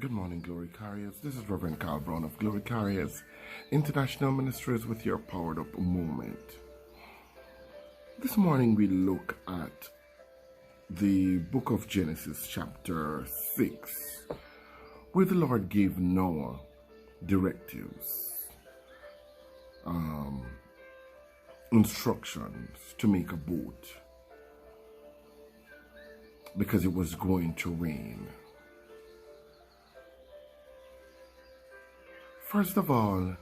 Good morning, Glory Carriers. This is Reverend Carl Brown of Glory Carriers International Ministries with your Powered Up Moment. This morning we look at the book of Genesis, chapter 6, where the Lord gave Noah directives, instructions to make a boat because it was going to rain. First of all,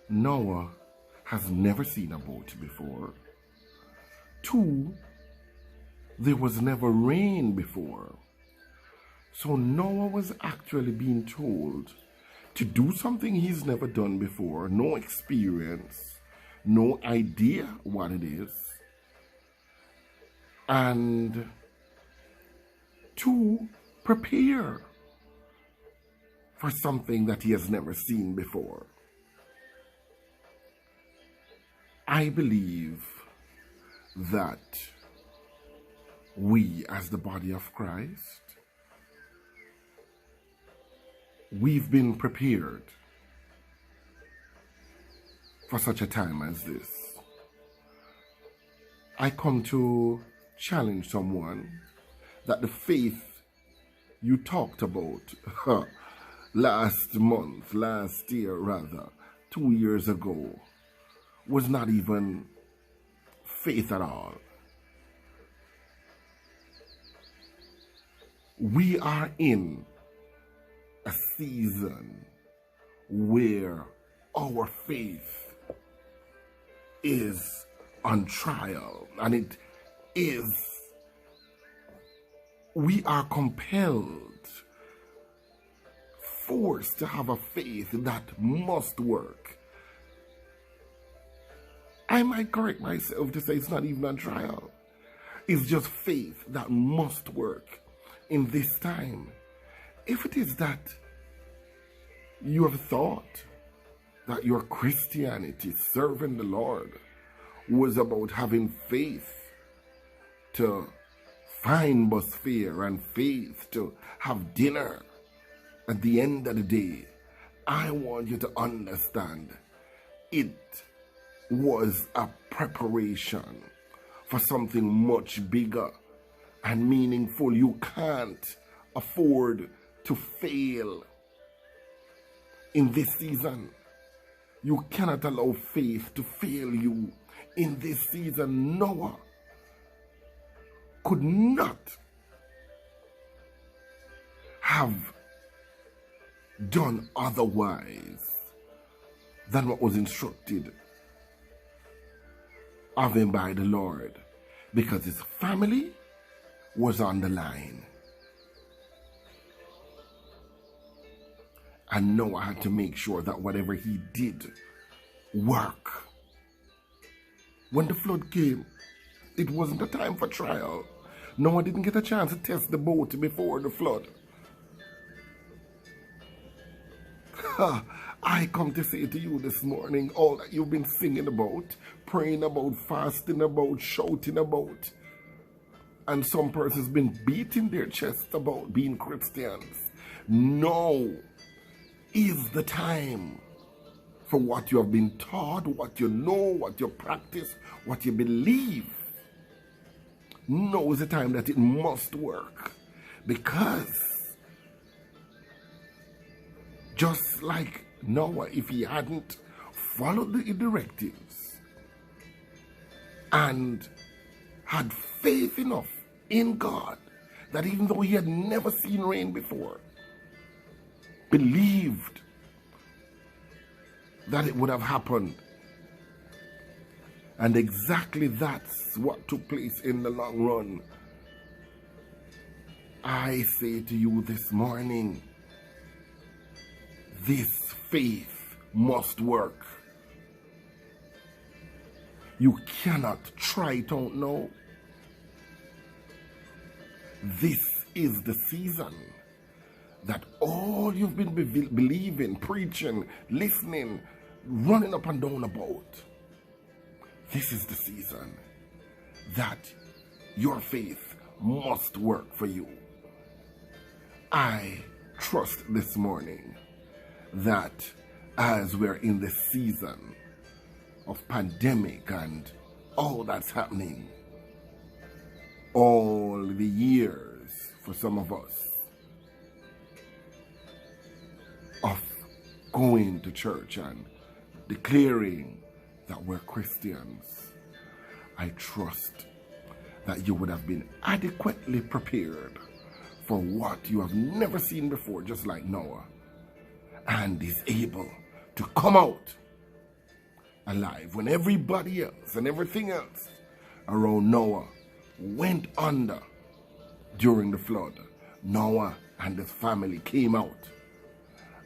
Noah has never seen a boat before. 2, there was never rain before. So Noah was actually being told to do something he's never done before, no experience, no idea what it is. And 2, prepare for something that he has never seen before. I believe that we, as the body of Christ, we've been prepared for such a time as this. I come to challenge someone that the faith you talked about last year, 2 years ago, was not even faith at all. We are in a season where our faith is on trial, and we are compelled, forced to have a faith that must work. I might correct myself to say it's not even a trial. It's just faith that must work in this time. If it is that you have thought that your Christianity, serving the Lord, was about having faith to find bus fare and faith to have dinner, at the end of the day, I want you to understand it was a preparation for something much bigger and meaningful. You can't afford to fail in this season. You cannot allow faith to fail you in this season. Noah could not have done otherwise than what was instructed of him by the Lord, because his family was on the line. And Noah had to make sure that whatever he did work. When the flood came, it wasn't a time for trial. Noah didn't get a chance to test the boat before the flood. I come to say to you this morning, all that you've been singing about, praying about, fasting about, shouting about, and some persons been beating their chests about being Christians. Now is the time for what you have been taught, what you know, what you practice, what you believe. Now is the time that it must work, because just like Noah, if he hadn't followed the directives and had faith enough in God, that even though he had never seen rain before, believed that it would have happened. And exactly that's what took place in the long run. I say to you this morning, this faith must work. You cannot try it out now. This is the season that all you've been believing, preaching, listening, running up and down about, this is the season that your faith must work for you. I trust this morning that as we're in this season of pandemic and all that's happening, all the years for some of us of going to church and declaring that we're Christians, I trust that you would have been adequately prepared for what you have never seen before, just like Noah, and is able to come out alive when everybody else and everything else around Noah went under during the flood. Noah and his family came out.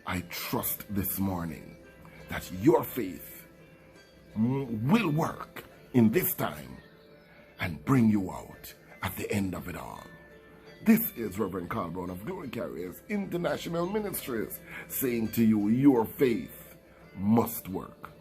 I trust this morning that your faith will work in this time and bring you out at the end of it all. This is Reverend Carl Brown of Glory Carriers International Ministries saying to you, your faith must work.